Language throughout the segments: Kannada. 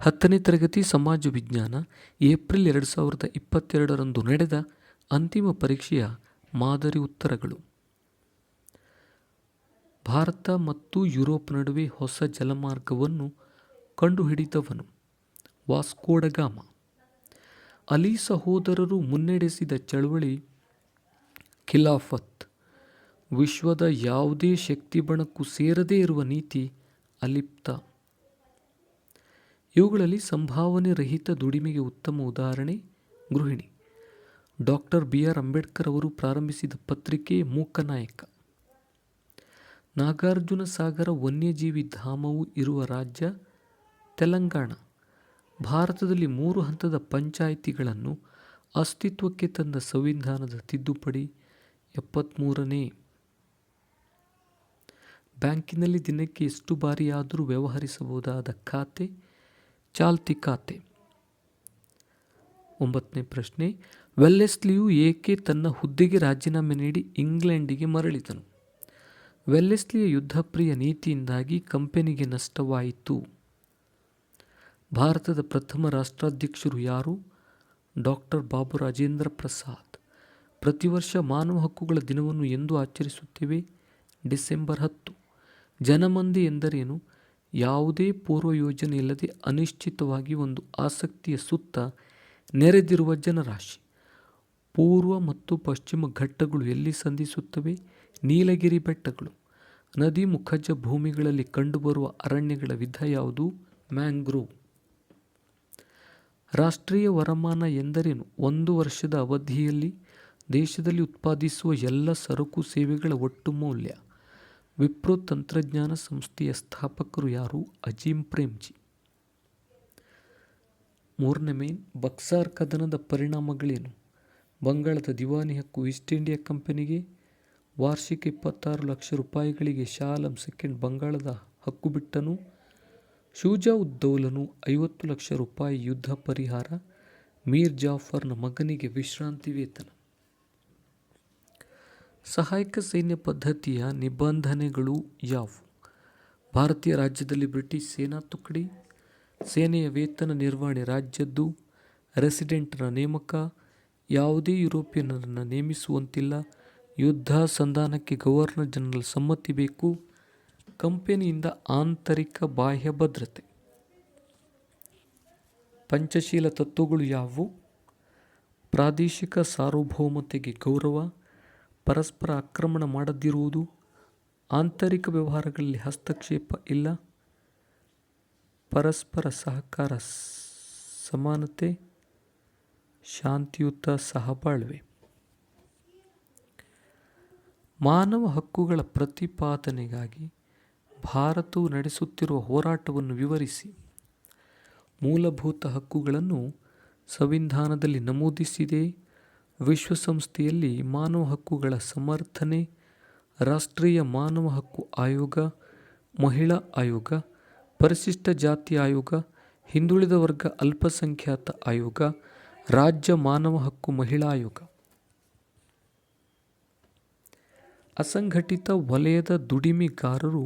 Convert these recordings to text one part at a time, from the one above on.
10ನೇ ತರಗತಿ ಸಮಾಜ ವಿಜ್ಞಾನ ಏಪ್ರಿಲ್ 2022ರಂದು ನಡೆದ ಅಂತಿಮ ಪರೀಕ್ಷೆಯ ಮಾದರಿ ಉತ್ತರಗಳು. ಭಾರತ ಮತ್ತು ಯುರೋಪ್ ನಡುವೆ ಹೊಸ ಜಲಮಾರ್ಗವನ್ನು ಕಂಡುಹಿಡಿದವನು ವಾಸ್ಕೋ ಡ ಗಾಮ. ಅಲಿ ಸಹೋದರರು ಮುನ್ನಡೆಸಿದ ಚಳವಳಿ ಖಿಲಾಫತ್. ವಿಶ್ವದ ಯಾವುದೇ ಶಕ್ತಿಬಣಕ್ಕೂ ಸೇರದೇ ಇರುವ ನೀತಿ ಅಲಿಪ್ತ. ಇವುಗಳಲ್ಲಿ ಸಂಭಾವನೆ ರಹಿತ ದುಡಿಮೆಗೆ ಉತ್ತಮ ಉದಾಹರಣೆ ಗೃಹಿಣಿ. Doctor B R. ಅಂಬೇಡ್ಕರ್ ಅವರು ಪ್ರಾರಂಭಿಸಿದ ಪತ್ರಿಕೆ ಮೂಕನಾಯಕ. ನಾಗಾರ್ಜುನ ಸಾಗರ ವನ್ಯಜೀವಿ ಧಾಮವು ಇರುವ ರಾಜ್ಯ ತೆಲಂಗಾಣ. ಭಾರತದಲ್ಲಿ 3 ಹಂತದ ಪಂಚಾಯಿತಿಗಳನ್ನು ಅಸ್ತಿತ್ವಕ್ಕೆ ತಂದ ಸಂವಿಧಾನದ ತಿದ್ದುಪಡಿ 73ನೇ. ಬ್ಯಾಂಕಿನಲ್ಲಿ ದಿನಕ್ಕೆ ಎಷ್ಟು ಬಾರಿಯಾದರೂ ವ್ಯವಹರಿಸಬಹುದಾದ ಖಾತೆ ಚಾಲ್ತಿ ಖಾತೆ. 9ನೇ ಪ್ರಶ್ನೆ, ವೆಲ್ಲೆಸ್ಲಿಯು ಏಕೆ ತನ್ನ ಹುದ್ದೆಗೆ ರಾಜೀನಾಮೆ ನೀಡಿ ಇಂಗ್ಲೆಂಡಿಗೆ ಮರಳಿದನು? ವೆಲ್ಲೆಸ್ಲಿಯ ಯುದ್ಧಪ್ರಿಯ ನೀತಿಯಿಂದಾಗಿ ಕಂಪನಿಗೆ ನಷ್ಟವಾಯಿತು. ಭಾರತದ ಪ್ರಥಮ ರಾಷ್ಟ್ರಾಧ್ಯಕ್ಷರು ಯಾರು? ಡಾಕ್ಟರ್ ಬಾಬು ರಾಜೇಂದ್ರ ಪ್ರಸಾದ್. ಪ್ರತಿ ವರ್ಷ ಮಾನವ ಹಕ್ಕುಗಳ ದಿನವನ್ನು ಎಂದು ಆಚರಿಸುತ್ತೇವೆ? ಡಿಸೆಂಬರ್ 10. ಜನಮಂದಿ ಎಂದರೇನು? ಯಾವುದೇ ಪೂರ್ವ ಯೋಜನೆ ಇಲ್ಲದೆ ಅನಿಶ್ಚಿತವಾಗಿ ಒಂದು ಆಸಕ್ತಿಯ ಸುತ್ತ ನೆರೆದಿರುವ ಜನರಾಶಿ. ಪೂರ್ವ ಮತ್ತು ಪಶ್ಚಿಮ ಘಟ್ಟಗಳು ಎಲ್ಲಿ ಸಂಧಿಸುತ್ತವೆ? ನೀಲಗಿರಿ ಬೆಟ್ಟಗಳು. ನದಿ ಮುಖಜ ಭೂಮಿಗಳಲ್ಲಿ ಕಂಡುಬರುವ ಅರಣ್ಯಗಳ ವಿಧ ಯಾವುದು? ಮ್ಯಾಂಗ್ರೋವ್. ರಾಷ್ಟ್ರೀಯ ವರಮಾನ ಎಂದರೇನು? 1 ವರ್ಷದ ಅವಧಿಯಲ್ಲಿ ದೇಶದಲ್ಲಿ ಉತ್ಪಾದಿಸುವ ಎಲ್ಲ ಸರಕು ಸೇವೆಗಳ ಒಟ್ಟು ಮೌಲ್ಯ. ವಿಪ್ರೋ ತಂತ್ರಜ್ಞಾನ ಸಂಸ್ಥೆಯ ಸ್ಥಾಪಕರು ಯಾರು? ಅಜೀಂ ಪ್ರೇಮ್ಜಿ. 3ನೇ ಮೇನ್, ಬಕ್ಸಾರ್ ಕದನದ ಪರಿಣಾಮಗಳೇನು? ಬಂಗಾಳದ ದಿವಾನಿ ಹಕ್ಕು ಈಸ್ಟ್ ಇಂಡಿಯಾ ಕಂಪನಿಗೆ. ವಾರ್ಷಿಕ 26 ಲಕ್ಷ ರೂಪಾಯಿಗಳಿಗೆ ಶಾ ಆಲಂ ಸೆಕೆಂಡ್ ಬಂಗಾಳದ ಹಕ್ಕು ಬಿಟ್ಟನು. ಶುಜಾ ಉದ್ ದೌಲನು 50 ಲಕ್ಷ ರೂಪಾಯಿ ಯುದ್ಧ ಪರಿಹಾರ. ಮೀರ್ ಜಾಫರ್ನ ಮಗನಿಗೆ ವಿಶ್ರಾಂತಿ ವೇತನ. ಸಹಾಯಕ ಸೈನ್ಯ ಪದ್ಧತಿಯ ನಿಬಂಧನೆಗಳು ಯಾವುವು? ಭಾರತೀಯ ರಾಜ್ಯದಲ್ಲಿ ಬ್ರಿಟಿಷ್ ಸೇನಾ ತುಕಡಿ. ಸೇನೆಯ ವೇತನ ನಿರ್ವಹಣೆ ರಾಜ್ಯದ್ದು. ರೆಸಿಡೆಂಟರ ನೇಮಕ. ಯಾವುದೇ ಯುರೋಪಿಯನ್ನರನ್ನು ನೇಮಿಸುವಂತಿಲ್ಲ. ಯುದ್ಧ ಸಂಧಾನಕ್ಕೆ ಗವರ್ನರ್ ಜನರಲ್ ಸಮ್ಮತಿ ಬೇಕು. ಕಂಪನಿಯಿಂದ ಆಂತರಿಕ ಬಾಹ್ಯ ಭದ್ರತೆ. ಪಂಚಶೀಲ ತತ್ವಗಳು ಯಾವುವು? ಪ್ರಾದೇಶಿಕ ಸಾರ್ವಭೌಮತೆಗೆ ಗೌರವ. ಪರಸ್ಪರ ಆಕ್ರಮಣ ಮಾಡದಿರುವುದು. ಆಂತರಿಕ ವ್ಯವಹಾರಗಳಲ್ಲಿ ಹಸ್ತಕ್ಷೇಪ ಇಲ್ಲ. ಪರಸ್ಪರ ಸಹಕಾರ, ಸಮಾನತೆ, ಶಾಂತಿಯುತ ಸಹಬಾಳ್ವೆ. ಮಾನವ ಹಕ್ಕುಗಳ ಪ್ರತಿಪಾದನೆಗಾಗಿ ಭಾರತವು ನಡೆಸುತ್ತಿರುವ ಹೋರಾಟವನ್ನು ವಿವರಿಸಿ. ಮೂಲಭೂತ ಹಕ್ಕುಗಳನ್ನು ಸಂವಿಧಾನದಲ್ಲಿ ನಮೂದಿಸಿದೆ. ವಿಶ್ವಸಂಸ್ಥೆಯಲ್ಲಿ ಮಾನವ ಹಕ್ಕುಗಳ ಸಮರ್ಥನೆ. ರಾಷ್ಟ್ರೀಯ ಮಾನವ ಹಕ್ಕು ಆಯೋಗ, ಮಹಿಳಾ ಆಯೋಗ, ಪರಿಶಿಷ್ಟ ಜಾತಿ ಆಯೋಗ, ಹಿಂದುಳಿದ ವರ್ಗ ಅಲ್ಪಸಂಖ್ಯಾತ ಆಯೋಗ, ರಾಜ್ಯ ಮಾನವ ಹಕ್ಕು ಮಹಿಳಾ ಆಯೋಗ. ಅಸಂಘಟಿತ ವಲಯದ ದುಡಿಮೆಗಾರರು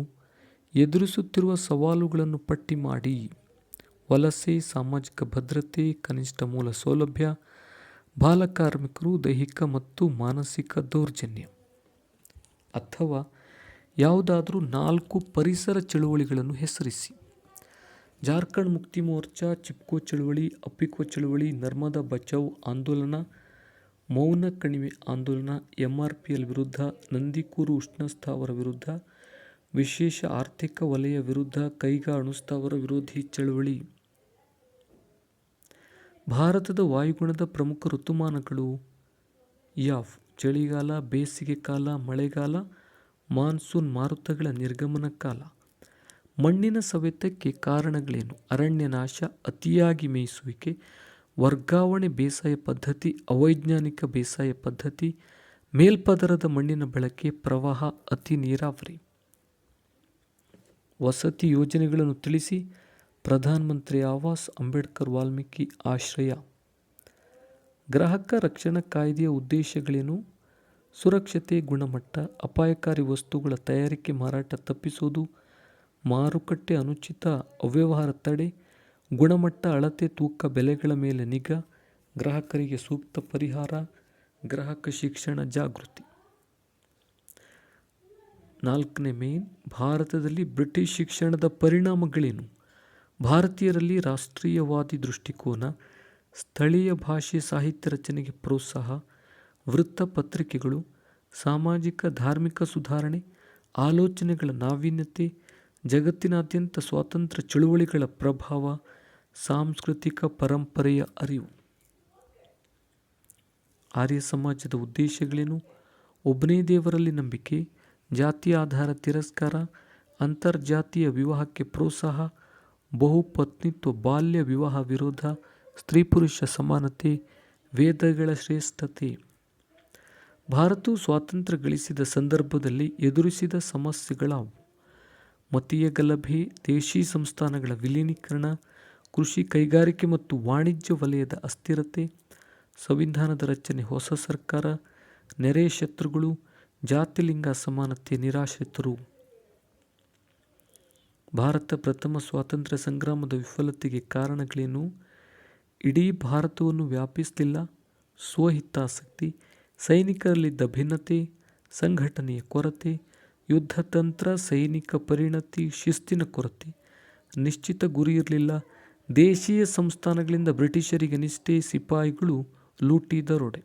ಎದುರಿಸುತ್ತಿರುವ ಸವಾಲುಗಳನ್ನು ಪಟ್ಟಿ ಮಾಡಿ. ವಲಸೆ, ಸಾಮಾಜಿಕ ಭದ್ರತೆ, ಕನಿಷ್ಠ ಮೂಲ ಸೌಲಭ್ಯ, ಬಾಲಕಾರ್ಮಿಕರು, ದೈಹಿಕ ಮತ್ತು ಮಾನಸಿಕ ದೌರ್ಜನ್ಯ. ಅಥವಾ ಯಾವುದಾದರೂ 4 ಪರಿಸರ ಚಳುವಳಿಗಳನ್ನು ಹೆಸರಿಸಿ. ಜಾರ್ಖಂಡ್ ಮುಕ್ತಿ ಮೋರ್ಚಾ, ಚಿಪ್ಕೋ ಚಳುವಳಿ, ಅಪ್ಪಿಕೋ ಚಳುವಳಿ, ನರ್ಮದಾ ಬಚಾವ್ ಆಂದೋಲನ, ಮೌನ ಕಣಿವೆ ಆಂದೋಲನ, MRPL ವಿರುದ್ಧ, ನಂದಿಕೂರು ಉಷ್ಣ ಸ್ಥಾವರ ವಿರುದ್ಧ, ವಿಶೇಷ ಆರ್ಥಿಕ ವಲಯ ವಿರುದ್ಧ, ಕೈಗಾ ಅಣುಸ್ಥಾವರ ವಿರೋಧಿ ಚಳುವಳಿ. ಭಾರತದ ವಾಯುಗುಣದ ಪ್ರಮುಖ ಋತುಮಾನಗಳು ಯಾವುವು? ಚಳಿಗಾಲ, ಬೇಸಿಗೆ ಕಾಲ, ಮಳೆಗಾಲ, ಮಾನ್ಸೂನ್, ಮಾರುತಗಳ ನಿರ್ಗಮನ ಕಾಲ. ಮಣ್ಣಿನ ಸವೆತಕ್ಕೆ ಕಾರಣಗಳೇನು? ಅರಣ್ಯನಾಶ, ಅತಿಯಾಗಿ ಮೇಯಿಸುವಿಕೆ, ವರ್ಗಾವಣೆ ಬೇಸಾಯ ಪದ್ಧತಿ, ಅವೈಜ್ಞಾನಿಕ ಬೇಸಾಯ ಪದ್ಧತಿ, ಮೇಲ್ಪದರದ ಮಣ್ಣಿನ ಬಳಕೆ, ಪ್ರವಾಹ, ಅತಿ ನೀರಾವರಿ. ವಸತಿ ಯೋಜನೆಗಳನ್ನು ತಿಳಿಸಿ. ಪ್ರಧಾನ ಮಂತ್ರಿ ಆವಾಸ್, ಅಂಬೇಡ್ಕರ್ ವಾಲ್ಮೀಕಿ ಆಶ್ರಯ. ಗ್ರಾಹಕ ರಕ್ಷಣಾ ಕಾಯ್ದೆಯ ಉದ್ದೇಶಗಳೇನು? ಸುರಕ್ಷತೆ, ಗುಣಮಟ್ಟ, ಅಪಾಯಕಾರಿ ವಸ್ತುಗಳ ತಯಾರಿಕೆ ಮಾರಾಟ ತಪ್ಪಿಸುವುದು, ಮಾರುಕಟ್ಟೆ ಅನುಚಿತ ಅವ್ಯವಹಾರ ತಡೆ, ಗುಣಮಟ್ಟ, ಅಳತೆ, ತೂಕ, ಬೆಲೆಗಳ ಮೇಲೆ ನಿಗಾ, ಗ್ರಾಹಕರಿಗೆ ಸೂಕ್ತ ಪರಿಹಾರ, ಗ್ರಾಹಕ ಶಿಕ್ಷಣ ಜಾಗೃತಿ. 4ನೇ ಮೇನ್, ಭಾರತದಲ್ಲಿ ಬ್ರಿಟಿಷ್ ಶಿಕ್ಷಣದ ಪರಿಣಾಮಗಳೇನು? ಭಾರತೀಯರಲ್ಲಿ ರಾಷ್ಟ್ರೀಯವಾದಿ ದೃಷ್ಟಿಕೋನ, ಸ್ಥಳೀಯ ಭಾಷೆ ಸಾಹಿತ್ಯ ರಚನೆಗೆ ಪ್ರೋತ್ಸಾಹ, ವೃತ್ತಪತ್ರಿಕೆಗಳು, ಸಾಮಾಜಿಕ ಧಾರ್ಮಿಕ ಸುಧಾರಣೆ, ಆಲೋಚನೆಗಳ ನಾವೀನ್ಯತೆ, ಜಗತ್ತಿನಾದ್ಯಂತ ಸ್ವಾತಂತ್ರ್ಯ ಚಳುವಳಿಗಳ ಪ್ರಭಾವ, ಸಾಂಸ್ಕೃತಿಕ ಪರಂಪರೆಯ ಅರಿವು. ಆರ್ಯ ಸಮಾಜದ ಉದ್ದೇಶಗಳೇನು? ಒಬ್ಬನೇ ದೇವರಲ್ಲಿ ನಂಬಿಕೆ, ಜಾತಿಯ ಆಧಾರ ತಿರಸ್ಕಾರ, ಅಂತರ್ಜಾತೀಯ ವಿವಾಹಕ್ಕೆ ಪ್ರೋತ್ಸಾಹ, ಬಹುಪತ್ನಿತ್ವ, ಬಾಲ್ಯ ವಿವಾಹ ವಿರೋಧ, ಸ್ತ್ರೀ ಪುರುಷ ಸಮಾನತೆ, ವೇದಗಳ ಶ್ರೇಷ್ಠತೆ. ಭಾರತವು ಸ್ವಾತಂತ್ರ್ಯ ಗಳಿಸಿದ ಸಂದರ್ಭದಲ್ಲಿ ಎದುರಿಸಿದ ಸಮಸ್ಯೆಗಳಾವು? ಮತೀಯ ಗಲಭೆ, ದೇಶೀ ಸಂಸ್ಥಾನಗಳ ವಿಲೀನೀಕರಣ, ಕೃಷಿ, ಕೈಗಾರಿಕೆ ಮತ್ತು ವಾಣಿಜ್ಯ ವಲಯದ ಅಸ್ಥಿರತೆ, ಸಂವಿಧಾನದ ರಚನೆ, ಹೊಸ ಸರ್ಕಾರ, ನೆರೆಯ ಶತ್ರುಗಳು, ಜಾತಿ ಲಿಂಗ ಅಸಮಾನತೆ, ನಿರಾಶ್ರಿತರು. ಭಾರತ ಪ್ರಥಮ ಸ್ವಾತಂತ್ರ್ಯ ಸಂಗ್ರಾಮದ ವಿಫಲತೆಗೆ ಕಾರಣಗಳೇನು? ಇಡೀ ಭಾರತವನ್ನು ವ್ಯಾಪಿಸಲಿಲ್ಲ, ಸ್ವಹಿತಾಸಕ್ತಿ, ಸೈನಿಕರಲ್ಲಿದ್ದ ಭಿನ್ನತೆ, ಸಂಘಟನೆಯ ಕೊರತೆ, ಯುದ್ಧತಂತ್ರ, ಸೈನಿಕ ಪರಿಣತಿ, ಶಿಸ್ತಿನ ಕೊರತೆ, ನಿಶ್ಚಿತ ಗುರಿ ಇರಲಿಲ್ಲ, ದೇಶೀಯ ಸಂಸ್ಥಾನಗಳಿಂದ ಬ್ರಿಟಿಷರಿಗೆ ನಿಷ್ಠೆ, ಸಿಪಾಯಿಗಳು ಲೂಟಿ ದರೋಡೆ.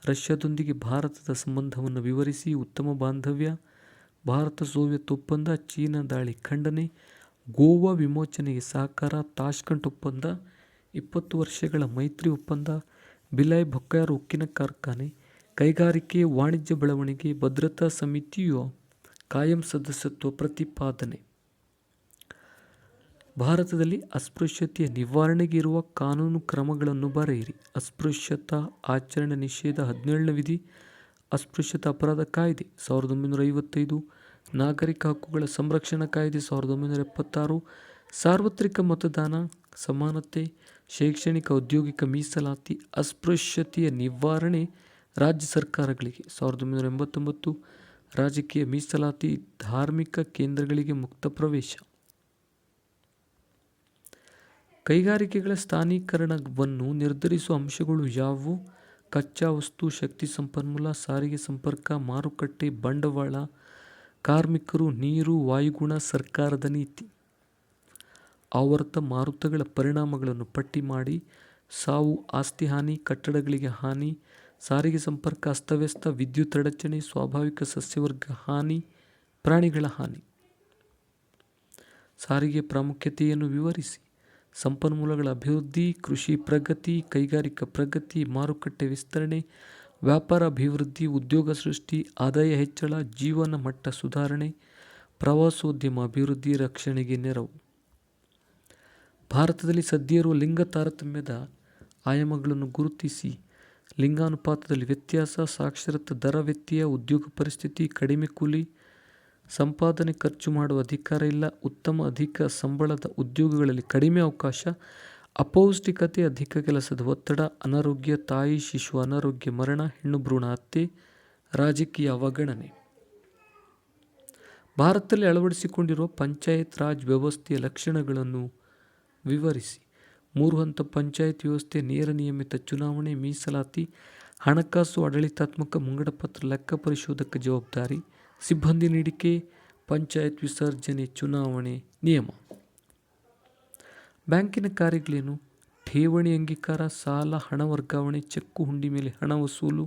ರಷ್ಯಾದೊಂದಿಗೆ ಭಾರತದ ಸಂಬಂಧವನ್ನು ವಿವರಿಸಿ. ಉತ್ತಮ ಬಾಂಧವ್ಯ, ಭಾರತ ಸೋವಿಯತ್ ಒಪ್ಪಂದ, ಚೀನಾ ದಾಳಿ ಖಂಡನೆ, ಗೋವಾ ವಿಮೋಚನೆಗೆ ಸಹಕಾರ, ತಾಷ್ಕಂಟ್ ಒಪ್ಪಂದ, 20 ವರ್ಷಗಳ ಮೈತ್ರಿ ಒಪ್ಪಂದ, ಭಿಲಾಯ್ ಬೊಕ್ಕಾರೋ ಉಕ್ಕಿನ ಕಾರ್ಖಾನೆ, ಕೈಗಾರಿಕೆ ವಾಣಿಜ್ಯ ಬೆಳವಣಿಗೆ, ಭದ್ರತಾ ಸಮಿತಿಯ ಕಾಯಂ ಸದಸ್ಯತ್ವ ಪ್ರತಿಪಾದನೆ. ಭಾರತದಲ್ಲಿ ಅಸ್ಪೃಶ್ಯತೆಯ ನಿವಾರಣೆಗೆ ಇರುವ ಕಾನೂನು ಕ್ರಮಗಳನ್ನು ಬರೆಯಿರಿ. ಅಸ್ಪೃಶ್ಯತಾ ಆಚರಣೆ ನಿಷೇಧ 17ನೇ ವಿಧಿ, ಅಸ್ಪೃಶ್ಯತಾ ಅಪರಾಧ ಕಾಯ್ದೆ 1955, ನಾಗರಿಕ ಹಕ್ಕುಗಳ ಸಂರಕ್ಷಣಾ ಕಾಯ್ದೆ 1976, ಸಾರ್ವತ್ರಿಕ ಮತದಾನ, ಸಮಾನತೆ, ಶೈಕ್ಷಣಿಕ ಔದ್ಯೋಗಿಕ ಮೀಸಲಾತಿ, ಅಸ್ಪೃಶ್ಯತೆಯ ನಿವಾರಣೆ ರಾಜ್ಯ ಸರ್ಕಾರಗಳಿಗೆ 1989, ರಾಜಕೀಯ ಮೀಸಲಾತಿ, ಧಾರ್ಮಿಕ ಕೇಂದ್ರಗಳಿಗೆ ಮುಕ್ತ ಪ್ರವೇಶ. ಕೈಗಾರಿಕೆಗಳ ಸ್ಥಾನೀಕರಣವನ್ನು ನಿರ್ಧರಿಸುವ ಅಂಶಗಳು ಯಾವುವು? ಕಚ್ಚಾ ವಸ್ತು, ಶಕ್ತಿ ಸಂಪನ್ಮೂಲ, ಸಾರಿಗೆ ಸಂಪರ್ಕ, ಮಾರುಕಟ್ಟೆ, ಬಂಡವಾಳ, ಕಾರ್ಮಿಕರು, ನೀರು, ವಾಯುಗುಣ, ಸರ್ಕಾರದ ನೀತಿ. ಆವರ್ತ ಮಾರುತಗಳ ಪರಿಣಾಮಗಳನ್ನು ಪಟ್ಟಿ ಮಾಡಿ. ಸಾವು, ಆಸ್ತಿ ಹಾನಿ, ಕಟ್ಟಡಗಳಿಗೆ ಹಾನಿ, ಸಾರಿಗೆ ಸಂಪರ್ಕ ಅಸ್ತವ್ಯಸ್ತ, ವಿದ್ಯುತ್ ಅಡಚಣೆ, ಸ್ವಾಭಾವಿಕ ಸಸ್ಯವರ್ಗ ಹಾನಿ, ಪ್ರಾಣಿಗಳ ಹಾನಿ. ಸಾರಿಗೆ ಪ್ರಾಮುಖ್ಯತೆಯನ್ನು ವಿವರಿಸಿ. ಸಂಪನ್ಮೂಲಗಳ ಅಭಿವೃದ್ಧಿ, ಕೃಷಿ ಪ್ರಗತಿ, ಕೈಗಾರಿಕಾ ಪ್ರಗತಿ, ಮಾರುಕಟ್ಟೆ ವಿಸ್ತರಣೆ, ವ್ಯಾಪಾರ ಅಭಿವೃದ್ಧಿ, ಉದ್ಯೋಗ ಸೃಷ್ಟಿ, ಆದಾಯ ಹೆಚ್ಚಳ, ಜೀವನ ಮಟ್ಟ ಸುಧಾರಣೆ, ಪ್ರವಾಸೋದ್ಯಮ ಅಭಿವೃದ್ಧಿ, ರಕ್ಷಣೆಗೆ ನೆರವು. ಭಾರತದಲ್ಲಿ ಸದ್ಯ ಇರುವ ಲಿಂಗ ತಾರತಮ್ಯದ ಆಯಾಮಗಳನ್ನು ಗುರುತಿಸಿ. ಲಿಂಗಾನುಪಾತದಲ್ಲಿ ವ್ಯತ್ಯಾಸ, ಸಾಕ್ಷರತಾ ದರ ವ್ಯತ್ಯಯ, ಉದ್ಯೋಗ ಪರಿಸ್ಥಿತಿ, ಕಡಿಮೆ ಕೂಲಿ, ಸಂಪಾದನೆ ಖರ್ಚು ಮಾಡುವ ಅಧಿಕಾರ ಇಲ್ಲ, ಉತ್ತಮ ಅಧಿಕ ಸಂಬಳದ ಉದ್ಯೋಗಗಳಲ್ಲಿ ಕಡಿಮೆ ಅವಕಾಶ, ಅಪೌಷ್ಟಿಕತೆ, ಅಧಿಕ ಕೆಲಸದ ಒತ್ತಡ, ಅನಾರೋಗ್ಯ, ತಾಯಿ ಶಿಶು ಅನಾರೋಗ್ಯ, ಮರಣ, ಹೆಣ್ಣು ಭ್ರೂಣ ಹತ್ಯೆ, ರಾಜಕೀಯ ಅವಗಣನೆ. ಭಾರತದಲ್ಲಿ ಅಳವಡಿಸಿಕೊಂಡಿರುವ ಪಂಚಾಯತ್ ರಾಜ್ ವ್ಯವಸ್ಥೆಯ ಲಕ್ಷಣಗಳನ್ನು ವಿವರಿಸಿ. 3 ಹಂತ ಪಂಚಾಯತ್ ವ್ಯವಸ್ಥೆ, ನೇರ ನಿಯಮಿತ ಚುನಾವಣೆ, ಮೀಸಲಾತಿ, ಹಣಕಾಸು ಆಡಳಿತಾತ್ಮಕ ಮುಂಗಡಪತ್ರ, ಲೆಕ್ಕ ಪರಿಶೋಧಕ ಜವಾಬ್ದಾರಿ, ಸಿಬ್ಬಂದಿ ನೀಡಿಕೆ, ಪಂಚಾಯತ್ ವಿಸರ್ಜನೆ, ಚುನಾವಣೆ ನಿಯಮ. ಬ್ಯಾಂಕಿನ ಕಾರ್ಯಗಳೇನು? ಠೇವಣಿ ಅಂಗೀಕಾರ, ಸಾಲ, ಹಣ ವರ್ಗಾವಣೆ, ಚೆಕ್ಕು, ಹುಂಡಿ ಮೇಲೆ ಹಣ ವಸೂಲು,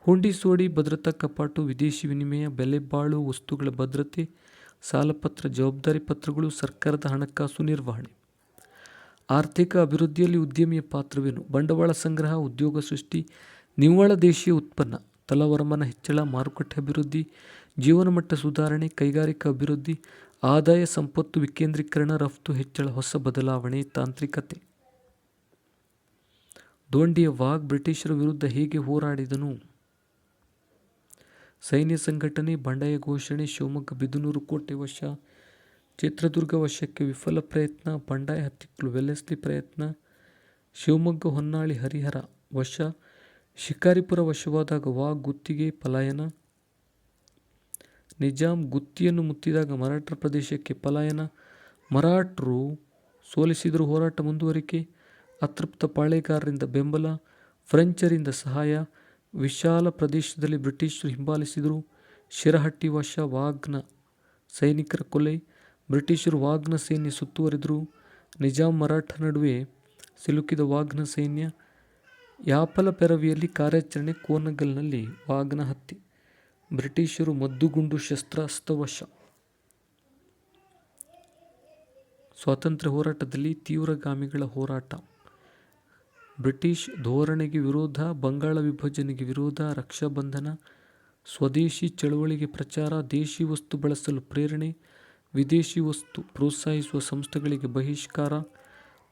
ಹುಂಡಿ ಸೋಡಿ, ಭದ್ರತಾ ಕಪಾಟು, ವಿದೇಶಿ ವಿನಿಮಯ, ಬೆಲೆ ಬಾಳುವ ವಸ್ತುಗಳ ಭದ್ರತೆ, ಸಾಲಪತ್ರ, ಜವಾಬ್ದಾರಿ ಪತ್ರಗಳು, ಸರ್ಕಾರದ ಹಣಕಾಸು ನಿರ್ವಹಣೆ. ಆರ್ಥಿಕ ಅಭಿವೃದ್ಧಿಯಲ್ಲಿ ಉದ್ಯಮಿಯ ಪಾತ್ರವೇನು? ಬಂಡವಾಳ ಸಂಗ್ರಹ, ಉದ್ಯೋಗ ಸೃಷ್ಟಿ, ನಿವ್ವಳ ದೇಶೀಯ ಉತ್ಪನ್ನ, ತಲಾವರಮಾನ ಹೆಚ್ಚಳ, ಮಾರುಕಟ್ಟೆ ಅಭಿವೃದ್ಧಿ, ಜೀವನ ಮಟ್ಟ ಸುಧಾರಣೆ, ಕೈಗಾರಿಕಾ ಅಭಿವೃದ್ಧಿ, ಆದಾಯ ಸಂಪತ್ತು ವಿಕೇಂದ್ರೀಕರಣ, ರಫ್ತು ಹೆಚ್ಚಳ, ಹೊಸ ಬದಲಾವಣೆ, ತಾಂತ್ರಿಕತೆ. ದೋಂಡಿಯ ವಾಘ್ ಬ್ರಿಟಿಷರ ವಿರುದ್ಧ ಹೇಗೆ ಹೋರಾಡಿದನು? ಸೈನ್ಯ ಸಂಘಟನೆ, ಬಂಡಾಯ ಘೋಷಣೆ, ಶಿವಮೊಗ್ಗ ಬಿದನೂರು ಕೋಟೆ ವಶ, ಚಿತ್ರದುರ್ಗ ವಶಕ್ಕೆ ವಿಫಲ ಪ್ರಯತ್ನ, ಬಂಡಾಯ ಹತ್ತಿಕ್ಕಲು ವೆಲ್ಲೆಸ್ಲಿ ಪ್ರಯತ್ನ, ಶಿವಮೊಗ್ಗ, ಹೊನ್ನಾಳಿ, ಹರಿಹರ ವಶ, ಶಿಕಾರಿಪುರ ವಶವಾದಾಗ ವಾಘ್ ಗುತ್ತಿಗೆ ಪಲಾಯನ, ನಿಜಾಂ ಗುತ್ತಿಯನ್ನು ಮುತ್ತಿದಾಗ ಮರಾಠ ಪ್ರದೇಶಕ್ಕೆ ಪಲಾಯನ, ಮರಾಠರು ಸೋಲಿಸಿದರೂ ಹೋರಾಟ ಮುಂದುವರಿಕೆ, ಅತೃಪ್ತ ಪಾಳೆಗಾರರಿಂದ ಬೆಂಬಲ, ಫ್ರೆಂಚರಿಂದ ಸಹಾಯ, ವಿಶಾಲ ಪ್ರದೇಶದಲ್ಲಿ ಬ್ರಿಟಿಷರು ಹಿಂಬಾಲಿಸಿದರು, ಶಿರಹಟ್ಟಿ ವಶ, ವಾಘ್ನ ಸೈನಿಕರ ಕೊಲೆ, ಬ್ರಿಟಿಷರು ವಾಘ್ನ ಸೈನ್ಯ ಸುತ್ತುವರಿದರು, ನಿಜಾಂ ಮರಾಠ ನಡುವೆ ಸಿಲುಕಿದ ವಾಘ್ನ ಸೈನ್ಯ, ಯಾಪಲ ಪೆರವಿಯಲ್ಲಿ ಕಾರ್ಯಾಚರಣೆ, ಕೋನಗಲ್ನಲ್ಲಿ ವಾಘ್ನ ಹತ್ಯೆ, ಬ್ರಿಟಿಷರು ಮದ್ದುಗುಂಡು ಶಸ್ತ್ರಾಸ್ತ್ರ ವಶ. ಸ್ವಾತಂತ್ರ್ಯ ಹೋರಾಟದಲ್ಲಿ ತೀವ್ರಗಾಮಿಗಳ ಹೋರಾಟ, ಬ್ರಿಟಿಷ್ ಧೋರಣೆಗೆ ವಿರೋಧ, ಬಂಗಾಳ ವಿಭಜನೆಗೆ ವಿರೋಧ, ರಕ್ಷಾಬಂಧನ, ಸ್ವದೇಶಿ ಚಳವಳಿಗೆ ಪ್ರಚಾರ, ದೇಶಿ ವಸ್ತು ಬಳಸಲು ಪ್ರೇರಣೆ, ವಿದೇಶಿ ವಸ್ತು ಪ್ರೋತ್ಸಾಹಿಸುವ ಸಂಸ್ಥೆಗಳಿಗೆ ಬಹಿಷ್ಕಾರ,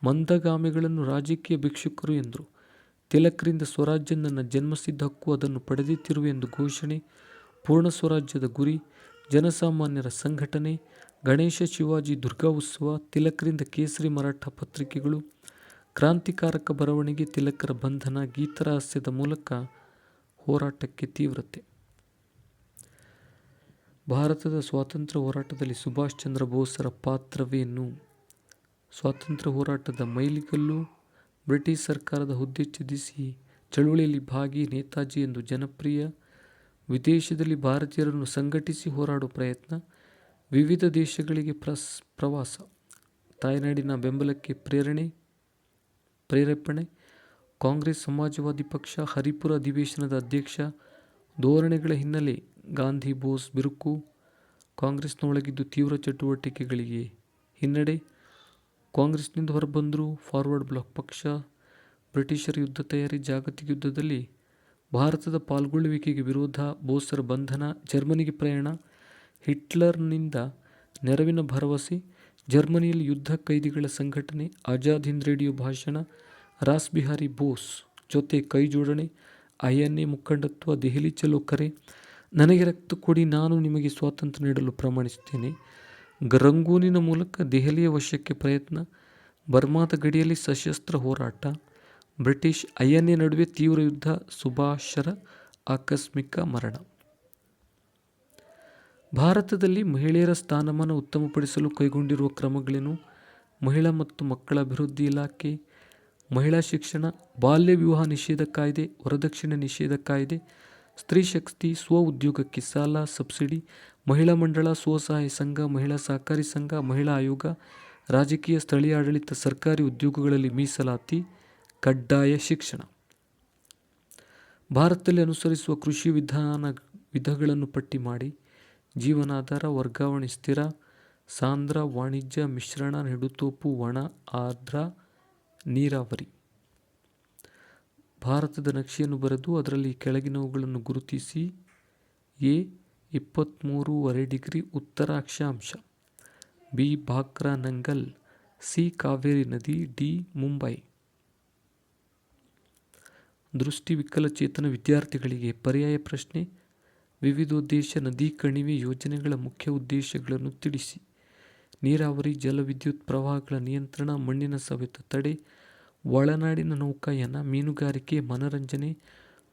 ಮಂದಗಾಮಿಗಳನ್ನು ರಾಜಕೀಯ ಭಿಕ್ಷುಕರು ಎಂದರು, ತಿಲಕರಿಂದ ಸ್ವರಾಜ್ಯ ನನ್ನ ಜನ್ಮಸಿದ್ಧ ಹಕ್ಕು, ಅದನ್ನು ಪಡೆದಿತ್ತಿರುವೆ ಎಂದು ಘೋಷಣೆ, ಪೂರ್ಣ ಸ್ವರಾಜ್ಯದ ಗುರಿ, ಜನಸಾಮಾನ್ಯರ ಸಂಘಟನೆ, ಗಣೇಶ ಶಿವಾಜಿ ದುರ್ಗಾ ಉತ್ಸವ, ತಿಲಕರಿಂದ ಕೇಸರಿ ಮರಾಠ ಪತ್ರಿಕೆಗಳು, ಕ್ರಾಂತಿಕಾರಕ ಬರವಣಿಗೆ, ತಿಲಕರ ಬಂಧನ, ಗೀತರಹಸ್ಯದ ಮೂಲಕ ಹೋರಾಟಕ್ಕೆ ತೀವ್ರತೆ. ಭಾರತದ ಸ್ವಾತಂತ್ರ್ಯ ಹೋರಾಟದಲ್ಲಿ ಸುಭಾಷ್ ಚಂದ್ರ ಬೋಸರ ಪಾತ್ರವೇನು? ಸ್ವಾತಂತ್ರ್ಯ ಹೋರಾಟದ ಮೈಲಿಗಲ್ಲು, ಬ್ರಿಟಿಷ್ ಸರ್ಕಾರದ ಹುದ್ದೆ ತ್ಯಜಿಸಿ ಚಳುವಳಿಯಲ್ಲಿ ಭಾಗಿ, ನೇತಾಜಿ ಎಂದು ಜನಪ್ರಿಯ, ವಿದೇಶದಲ್ಲಿ ಭಾರತೀಯರನ್ನು ಸಂಘಟಿಸಿ ಹೋರಾಡುವ ಪ್ರಯತ್ನ, ವಿವಿಧ ದೇಶಗಳಿಗೆ ಪ್ರವಾಸ, ತಾಯ್ನಾಡಿನ ಬೆಂಬಲಕ್ಕೆ ಪ್ರೇರೇಪಣೆ, ಕಾಂಗ್ರೆಸ್ ಸಮಾಜವಾದಿ ಪಕ್ಷ, ಹರಿಪುರ ಅಧಿವೇಶನದ ಅಧ್ಯಕ್ಷ, ಧೋರಣೆಗಳ ಹಿನ್ನೆಲೆ, ಗಾಂಧಿ ಬೋಸ್ ಬಿರುಕು, ಕಾಂಗ್ರೆಸ್ನೊಳಗಿದ್ದು ತೀವ್ರ ಚಟುವಟಿಕೆಗಳಿಗೆ ಹಿನ್ನಡೆ, ಕಾಂಗ್ರೆಸ್ನಿಂದ ಹೊರಬಂದರೂ ಫಾರ್ವರ್ಡ್ ಬ್ಲಾಕ್ ಪಕ್ಷ, ಬ್ರಿಟಿಷರ ಯುದ್ಧ ತಯಾರಿ, ಜಾಗತಿಕ ಯುದ್ಧದಲ್ಲಿ ಭಾರತದ ಪಾಲ್ಗೊಳ್ಳುವಿಕೆಗೆ ವಿರೋಧ, ಬೋಸರ ಬಂಧನ, ಜರ್ಮನಿಗೆ ಪ್ರಯಾಣ, ಹಿಟ್ಲರ್ನಿಂದ ನೆರವಿನ ಭರವಸೆ, ಜರ್ಮನಿಯಲ್ಲಿ ಯುದ್ಧ ಕೈದಿಗಳ ಸಂಘಟನೆ, ಆಜಾದ್ ಹಿಂದ್ ರೇಡಿಯೋ ಭಾಷಣ, ರಾಸ್ ಬಿಹಾರಿ ಬೋಸ್ ಜೊತೆ ಕೈಜೋಡಣೆ, INA ಮುಖಂಡತ್ವ, ದೆಹಲಿ ಚಲೋ ಕರೆ, ನನಗೆ ರಕ್ತ ಕೊಡಿ ನಾನು ನಿಮಗೆ ಸ್ವಾತಂತ್ರ್ಯ ನೀಡಲು ಪ್ರಮಾಣಿಸುತ್ತೇನೆ, ರಂಗೂನಿನ ಮೂಲಕ ದೆಹಲಿಯ ವಶಕ್ಕೆ ಪ್ರಯತ್ನ, ಬರ್ಮಾದ ಗಡಿಯಲ್ಲಿ ಸಶಸ್ತ್ರ ಹೋರಾಟ, ಬ್ರಿಟಿಷ್ INA ನಡುವೆ ತೀವ್ರ ಯುದ್ಧ, ಸುಭಾಷರ ಆಕಸ್ಮಿಕ ಮರಣ. ಭಾರತದಲ್ಲಿ ಮಹಿಳೆಯರ ಸ್ಥಾನಮಾನ ಉತ್ತಮಪಡಿಸಲು ಕೈಗೊಂಡಿರುವ ಕ್ರಮಗಳೇನು? ಮಹಿಳಾ ಮತ್ತು ಮಕ್ಕಳ ಅಭಿವೃದ್ಧಿ ಇಲಾಖೆ, ಮಹಿಳಾ ಶಿಕ್ಷಣ, ಬಾಲ್ಯ ವಿವಾಹ ನಿಷೇಧ ಕಾಯ್ದೆ, ವರದಕ್ಷಿಣೆ ನಿಷೇಧ ಕಾಯ್ದೆ, ಸ್ತ್ರೀ ಶಕ್ತಿ, ಸ್ವ ಉದ್ಯೋಗಕ್ಕೆ ಸಾಲ, ಸಬ್ಸಿಡಿ, ಮಹಿಳಾ ಮಂಡಳ, ಸ್ವಸಹಾಯ ಸಂಘ, ಮಹಿಳಾ ಸಹಕಾರಿ ಸಂಘ, ಮಹಿಳಾ ಆಯೋಗ, ರಾಜಕೀಯ, ಸ್ಥಳೀಯ ಆಡಳಿತ, ಸರ್ಕಾರಿ ಉದ್ಯೋಗಗಳಲ್ಲಿ ಮೀಸಲಾತಿ, ಕಡ್ಡಾಯ ಶಿಕ್ಷಣ. ಭಾರತದಲ್ಲಿ ಅನುಸರಿಸುವ ಕೃಷಿ ವಿಧಗಳನ್ನು ಪಟ್ಟಿ ಮಾಡಿ. ಜೀವನಾಧಾರ, ವರ್ಗಾವಣೆ, ಸ್ಥಿರ, ಸಾಂದ್ರ, ವಾಣಿಜ್ಯ, ಮಿಶ್ರಣ, ನೆಡುತೋಪು, ಒಣ, ಆರ್ದ್ರ, ನೀರಾವರಿ. ಭಾರತದ ನಕ್ಷೆಯನ್ನು ಬರೆದು ಅದರಲ್ಲಿ ಕೆಳಗಿನವುಗಳನ್ನು ಗುರುತಿಸಿ. A 23.5° ಉತ್ತರ ಅಕ್ಷಾಂಶ, B ಭಾಕ್ರಾ ನಂಗಲ್, C ಕಾವೇರಿ ನದಿ, D ಮುಂಬೈ. ದೃಷ್ಟಿ ವಿಕಲಚೇತನ ವಿದ್ಯಾರ್ಥಿಗಳಿಗೆ ಪರ್ಯಾಯ ಪ್ರಶ್ನೆ. ವಿವಿಧೋದ್ದೇಶ ನದಿ ಕಣಿವೆ ಯೋಜನೆಗಳ ಮುಖ್ಯ ಉದ್ದೇಶಗಳನ್ನು ತಿಳಿಸಿ. ನೀರಾವರಿ, ಜಲವಿದ್ಯುತ್, ಪ್ರವಾಹಗಳ ನಿಯಂತ್ರಣ, ಮಣ್ಣಿನ ಸವೆತ ತಡೆ, ಒಳನಾಡಿನ ನೌಕಾಯಾನ, ಮೀನುಗಾರಿಕೆ, ಮನರಂಜನೆ,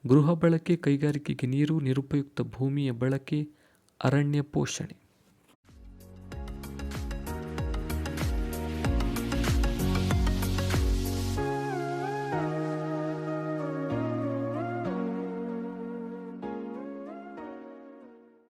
ಗೃಹ ಬಳಕೆ, ಕೈಗಾರಿಕೆಗೆ ನೀರು, ನಿರುಪಯುಕ್ತ ಭೂಮಿಯ ಬಳಕೆ, ಅರಣ್ಯ ಪೋಷಣೆ.